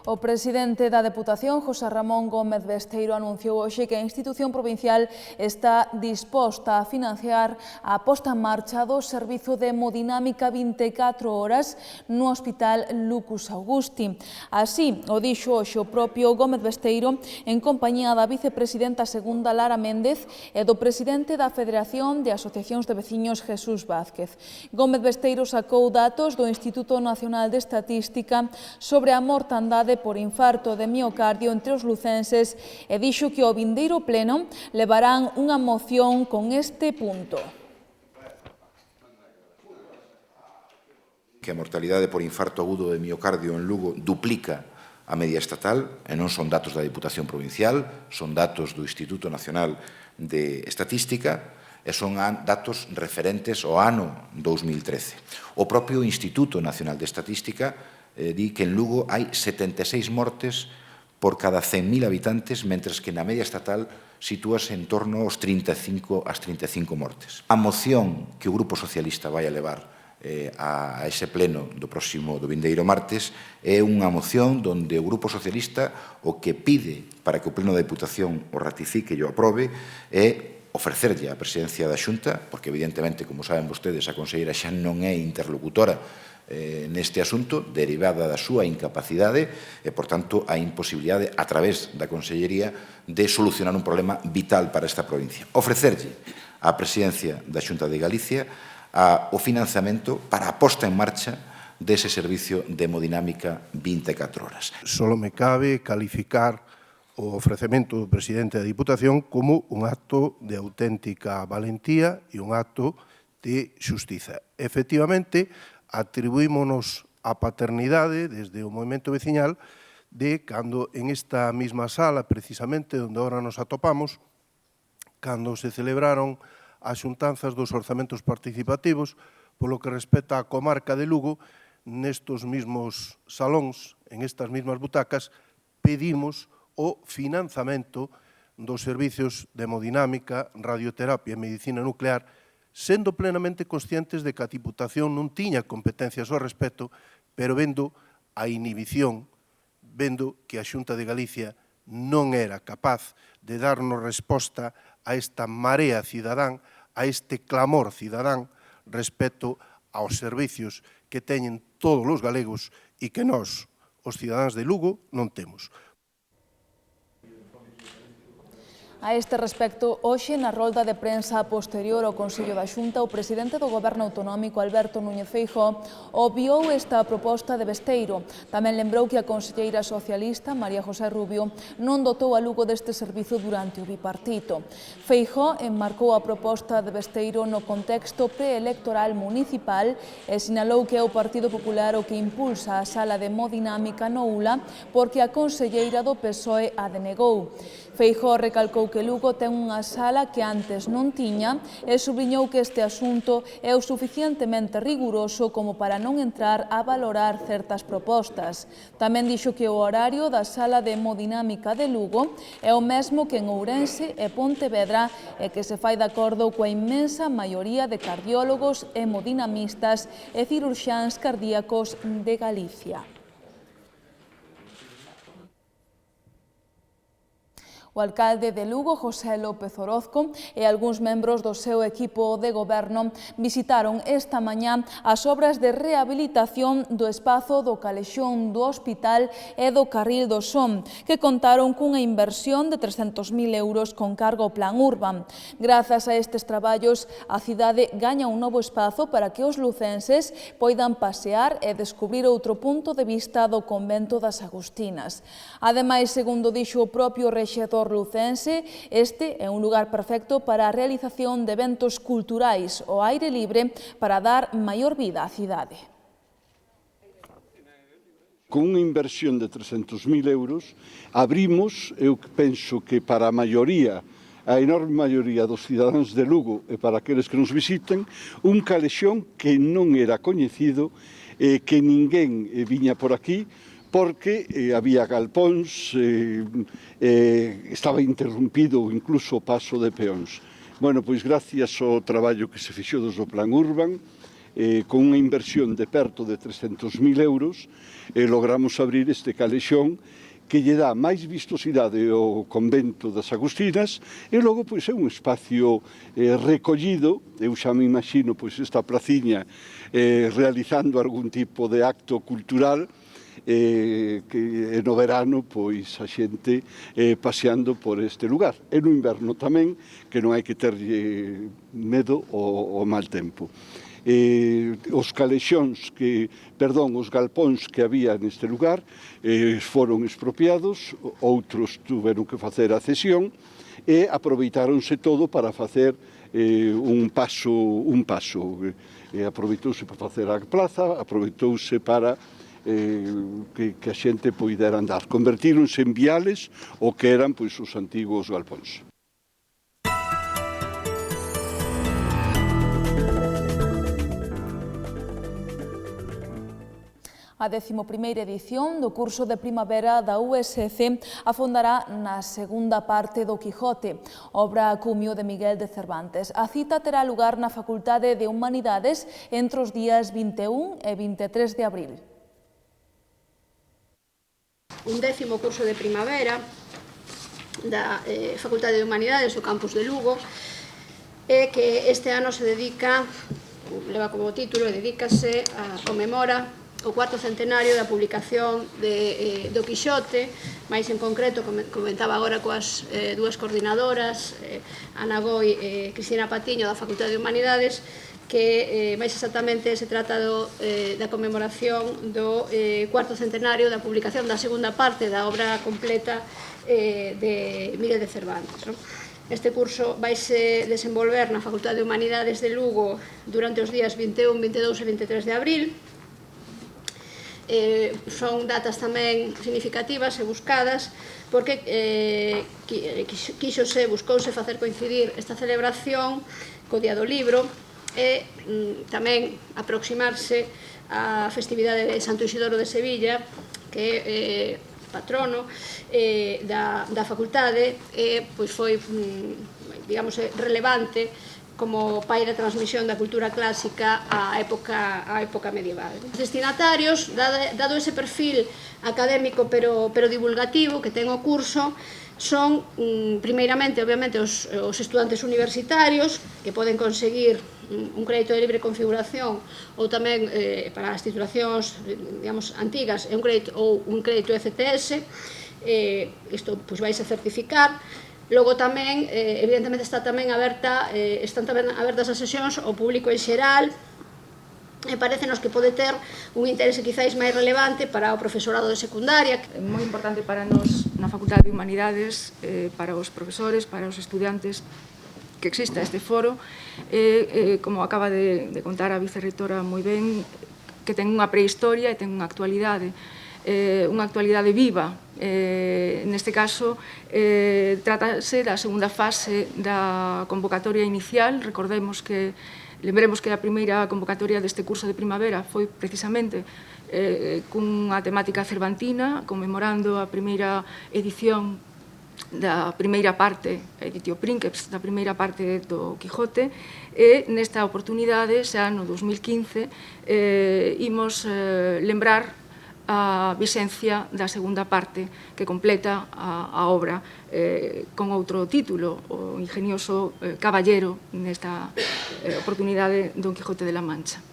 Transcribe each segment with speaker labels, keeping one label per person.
Speaker 1: O presidente da Deputación, José Ramón Gómez Besteiro, anunciou hoxe que a institución provincial está disposta a financiar a posta en marcha do servizo de hemodinámica 24 horas no Hospital Lucus Augusti. Así o dixo hoxe o propio Gómez Besteiro en compañía da vicepresidenta segunda Lara Méndez e do presidente da Federación de Asociacións de Veciños Jesús Vázquez. Gómez Besteiro sacou datos do Instituto Nacional de Estatística sobre a mortandade por infarto de miocardio entre os lucenses e dixo que ao vindeiro pleno levarán unha moción con este punto.
Speaker 2: Que a mortalidade por infarto agudo de miocardio en Lugo duplica a media estatal, e non son datos da Diputación Provincial, son datos do Instituto Nacional de Estatística, e son datos referentes ao ano 2013. O propio Instituto Nacional de Estatística di que en Lugo hai 76 mortes por cada 100.000 habitantes, mentres que na media estatal sitúase en torno aos 35 mortes. A moción que o Grupo Socialista vai a levar a ese pleno do vindeiro martes é unha moción onde o Grupo Socialista o que pide para que o pleno da Deputación o ratifique e o aprobe é ofrecerlle a presidencia da Xunta, porque evidentemente, como saben vostedes, a conselleira xa non é interlocutora neste asunto, derivada da súa incapacidade e, por tanto, a imposibilidade, a través da Consellería, de solucionar un problema vital para esta provincia. Ofrecerlle á presidencia da Xunta de Galicia o financiamento para a posta en marcha dese servicio de hemodinámica 24 horas.
Speaker 3: Solo me cabe calificar o ofrecemento do presidente da Diputación como un acto de auténtica valentía e un acto de xustiza. Efectivamente, atribuímonos a paternidade desde o movimento veciñal de cando en esta mesma sala, precisamente onde agora nos atopamos, cando se celebraron as xuntanzas dos orzamentos participativos, polo que respecta á comarca de Lugo, nestos mesmos salóns, en estas mesmas butacas, pedimos o financiamento dos servicios de hemodinámica, radioterapia e medicina nuclear, sendo plenamente conscientes de que a Diputación non tiña competencias ao respecto, pero vendo a inhibición, vendo que a Xunta de Galicia non era capaz de darnos resposta a esta marea cidadán, a este clamor cidadán respecto aos servicios que teñen todos os galegos e que nós, os cidadáns de Lugo, non temos.
Speaker 1: A este respecto, hoxe, na rolda de prensa posterior ao Consello da Xunta, o presidente do Goberno Autonómico, Alberto Núñez Feijóo, obviou esta proposta de Besteiro. Tamén lembrou que a conselleira socialista, María José Rubio, non dotou a Lugo deste servizo durante o bipartito. Feijóo enmarcou a proposta de Besteiro no contexto preelectoral municipal e sinalou que é o Partido Popular o que impulsa a sala de hemodinámica no ULA porque a conselleira do PSOE a denegou. Feijóo recalcou que Lugo ten unha sala que antes non tiña e subliñou que este asunto é o suficientemente riguroso como para non entrar a valorar certas propostas. Tamén dixo que o horario da sala de hemodinámica de Lugo é o mesmo que en Ourense e Pontevedra e que se fai de acordo coa inmensa maioría de cardiólogos, hemodinamistas e cirurxiáns cardíacos de Galicia. O alcalde de Lugo, José López Orozco, e algúns membros do seu equipo de goberno visitaron esta mañá as obras de rehabilitación do espazo do Calexón do Hospital e do Carril do Son, que contaron cunha inversión de 300.000 euros con cargo ao Plan Urban. Grazas a estes traballos, a cidade gaña un novo espazo para que os lucenses poidan pasear e descubrir outro punto de vista do convento das Agustinas. Ademais, segundo dixo o propio rexedor lucense, este é un lugar perfecto para a realización de eventos culturais ao aire libre para dar maior vida á cidade.
Speaker 4: Con unha inversión de 300.000 euros, abrimos, eu penso que para a maioría, a enorme maioría dos cidadáns de Lugo e para aqueles que nos visiten, un calexón que non era coñecido, que ninguén viña por aquí, porque había galpóns, estaba interrompido incluso o paso de peóns. Bueno, pois gracias ao traballo que se fixo do Plan Urban, con unha inversión de perto de 300.000 euros, logramos abrir este calexón que lle dá máis vistosidade ao convento das Agustinas e logo pois é un espacio recollido. Eu xa me imagino pois esta placiña realizando algún tipo de acto cultural que no verano pois a xente paseando por este lugar. E no inverno tamén, que non hai que terlle medo ao mal tempo. Os calexóns os galpóns que había neste lugar foron expropiados, outros tuveron que facer a cesión e aproveitáronse todo para facer un paso. Aproveitouse para facer a plaza, aproveitouse para que a xente poidera andar. Convertíronse en viales o que eran pois os antigos galpóns.
Speaker 1: A 11ª edición do curso de primavera da USC afondará na segunda parte do Quijote, obra cumio de Miguel de Cervantes. A cita terá lugar na Facultade de Humanidades entre os días 21 e 23 de abril.
Speaker 5: Un 10º curso de primavera da Facultade de Humanidades do campus de Lugo que este ano se dedica, leva como título, dedícase a conmemora o cuarto centenario da publicación do Quixote, máis en concreto, comentaba agora coas dúas coordinadoras, Ana Goi e Cristina Patiño da Facultade de Humanidades, que máis exactamente se trata da conmemoración do cuarto centenario da publicación da segunda parte da obra completa de Miguel de Cervantes. Este curso vaise desenvolver na Facultade de Humanidades de Lugo durante os días 21, 22 e 23 de abril. Son datas tamén significativas e buscadas porque buscouse facer coincidir esta celebración co Día do Libro e tamén aproximarse á festividade de Santo Isidoro de Sevilla, que é patrono da facultade e foi, digamos, relevante como pai da transmisión da cultura clásica á época medieval. Os destinatarios, dado ese perfil académico pero divulgativo que ten o curso, son, primeiramente, obviamente, os estudantes universitarios que poden conseguir un crédito de libre configuración ou tamén para as titulacións, digamos, antigas ou un crédito ECTS. Isto vais a certificar. Logo tamén, evidentemente, están tamén abertas as sesións ao público en xeral e parecenos que pode ter un interese quizáis máis relevante para o profesorado de secundaria.
Speaker 6: É moi importante para nós na Facultade de Humanidades, para os profesores, para os estudiantes, que exista este foro, como acaba de contar a vicerreitora moi ben, que ten unha prehistoria e ten unha actualidade viva. Neste caso, trátase da segunda fase da convocatoria inicial. Lembremos que a primeira convocatoria deste curso de primavera foi precisamente cunha temática cervantina, conmemorando a primeira edición da primeira parte, editio Prínceps, da primeira parte do Quijote, e nesta oportunidade, xa no 2015, imos lembrar a vixencia da segunda parte que completa a obra con outro título, o ingenioso caballero, nesta oportunidade Don Quijote de la Mancha.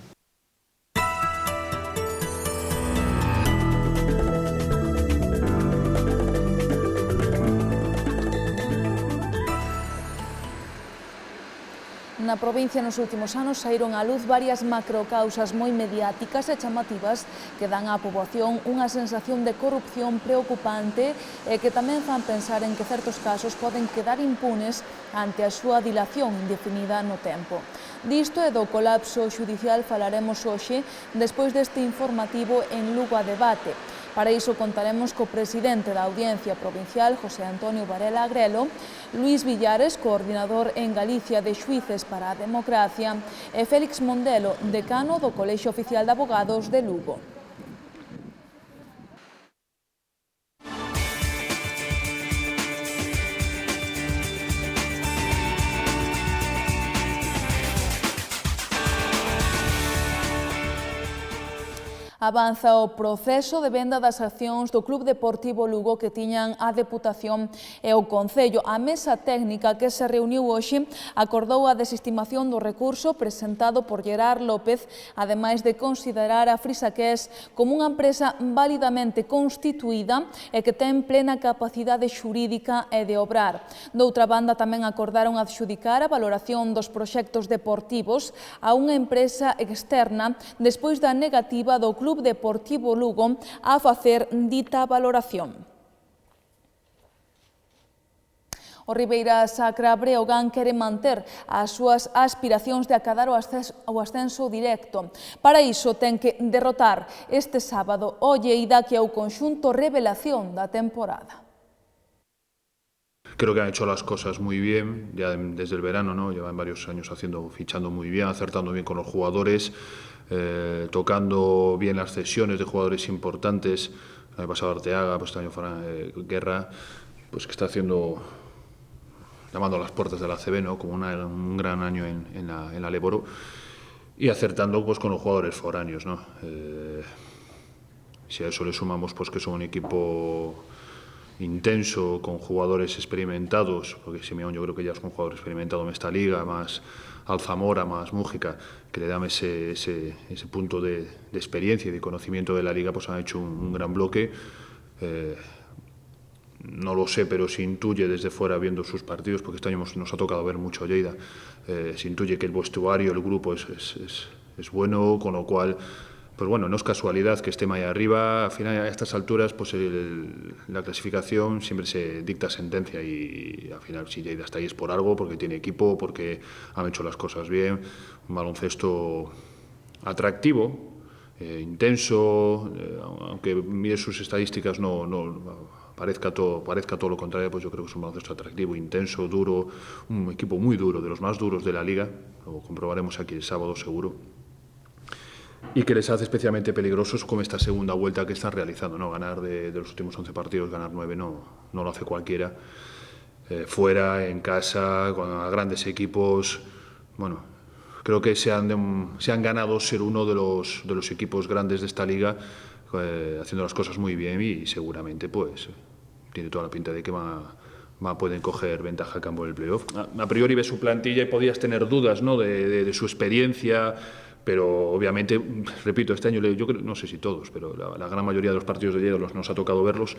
Speaker 1: Na provincia nos últimos anos saíron á luz varias macrocausas moi mediáticas e chamativas que dan á poboación unha sensación de corrupción preocupante e que tamén fan pensar en que certos casos poden quedar impunes ante a súa dilación indefinida no tempo. Disto e do colapso xudicial falaremos hoxe despois deste informativo en Lugo a Debate. Para iso contaremos co presidente da Audiencia Provincial, José Antonio Varela Agrelo, Luís Villares, coordinador en Galicia de Xuíces para a Democracia, e Félix Mondelo, decano do Colexio Oficial de Abogados de Lugo. Avanza o proceso de venda das accións do Club Deportivo Lugo que tiñan a Deputación e o Concello. A mesa técnica que se reuniu hoxe acordou a desestimación do recurso presentado por Gerard López, ademais de considerar a Frisaqués como unha empresa válidamente constituída e que ten plena capacidade xurídica e de obrar. Doutra banda, tamén acordaron adxudicar a valoración dos proxectos deportivos a unha empresa externa despois da negativa do Club Deportivo Lugo a facer dita valoración. O Ribeira Sacra Breogán quere manter as súas aspiracións de acadar o ascenso directo. Para iso ten que derrotar este sábado o Lleida, que é o conxunto revelación da temporada.
Speaker 7: Creo que han hecho las cosas muy bien, ya desde el verano, ¿no? Llevan varios años fichando muy bien, acertando bien con los jugadores, tocando bien las cesiones de jugadores importantes. El año pasado Arteaga, pues este año Guerra, pues que está llamando a las puertas de la ACB, ¿no? Como un gran año en la Leboro, y acertando pues con los jugadores foráneos, ¿no? Si a eso le sumamos pues que son un equipo intenso, con jugadores experimentados, porque Simeón yo creo que ya es un jugador experimentado en esta liga, más Alzamora, más Mújica, que le dan ese punto de experiencia y de conocimiento de la liga, pues han hecho un gran bloque. No lo sé, pero se intuye desde fuera viendo sus partidos, porque este año nos ha tocado ver mucho a Lleida, se intuye que el vestuario, el grupo es bueno, con lo cual, pues bueno, no es casualidad que esté ahí arriba. Al final, a estas alturas, pues la clasificación siempre se dicta sentencia y al final si Lleida está ahí es por algo, porque tiene equipo, porque han hecho las cosas bien, un baloncesto atractivo, intenso, aunque mire sus estadísticas parezca todo lo contrario, pues yo creo que es un baloncesto atractivo, intenso, duro, un equipo muy duro, de los más duros de la liga, lo comprobaremos aquí el sábado seguro, y que les hace especialmente peligrosos con esta segunda vuelta que están realizando, ¿no? Ganar de los últimos 11 partidos, ganar 9 no lo hace cualquiera, fuera, en casa, con grandes equipos. Bueno, creo que se han ganado ser uno de los equipos grandes de esta liga, haciendo las cosas muy bien, y seguramente pues tiene toda la pinta de que pueden coger ventaja a campo del playoff. A priori ves su plantilla y podías tener dudas, ¿no? de su experiencia, pero obviamente, repito, este año yo creo, no sé si todos, pero la gran mayoría de los partidos de Lleida nos ha tocado verlos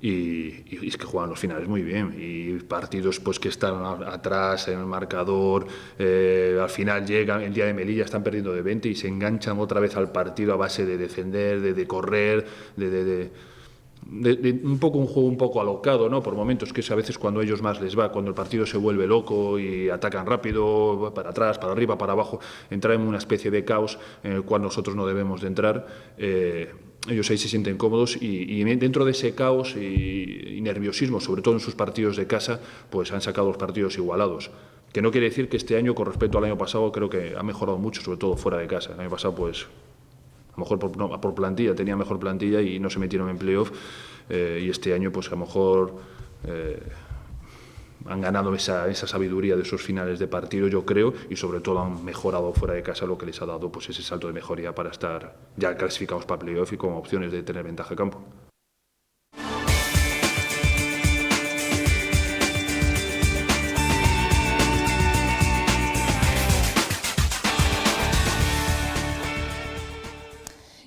Speaker 7: y es que juegan los finales muy bien, y partidos pues que están atrás en el marcador, al final llegan, el día de Melilla están perdiendo de 20 y se enganchan otra vez al partido a base de defender, de correr, un poco un juego un poco alocado, ¿no? Por momentos, que es a veces cuando a ellos más les va, cuando el partido se vuelve loco y atacan rápido, para atrás, para arriba, para abajo, entrar en una especie de caos en el cual nosotros no debemos de entrar. Ellos ahí se sienten cómodos y dentro de ese caos y nerviosismo, sobre todo en sus partidos de casa, pues han sacado los partidos igualados. Que no quiere decir que este año, con respecto al año pasado, creo que ha mejorado mucho, sobre todo fuera de casa. El año pasado, pues, a lo mejor por plantilla, tenía mejor plantilla y no se metieron en playoff, y este año pues a lo mejor han ganado esa sabiduría de esos finales de partido, yo creo, y sobre todo han mejorado fuera de casa, lo que les ha dado pues ese salto de mejoría para estar ya clasificados para playoff y con opciones de tener ventaja a campo.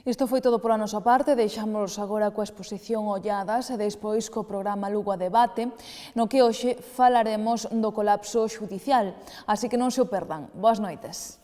Speaker 1: Isto foi todo pola nosa parte, deixámonos agora coa exposición Olladas e despois co programa Lugo a Debate, no que hoxe falaremos do colapso xudicial, así que non se o perdan. Boas noites.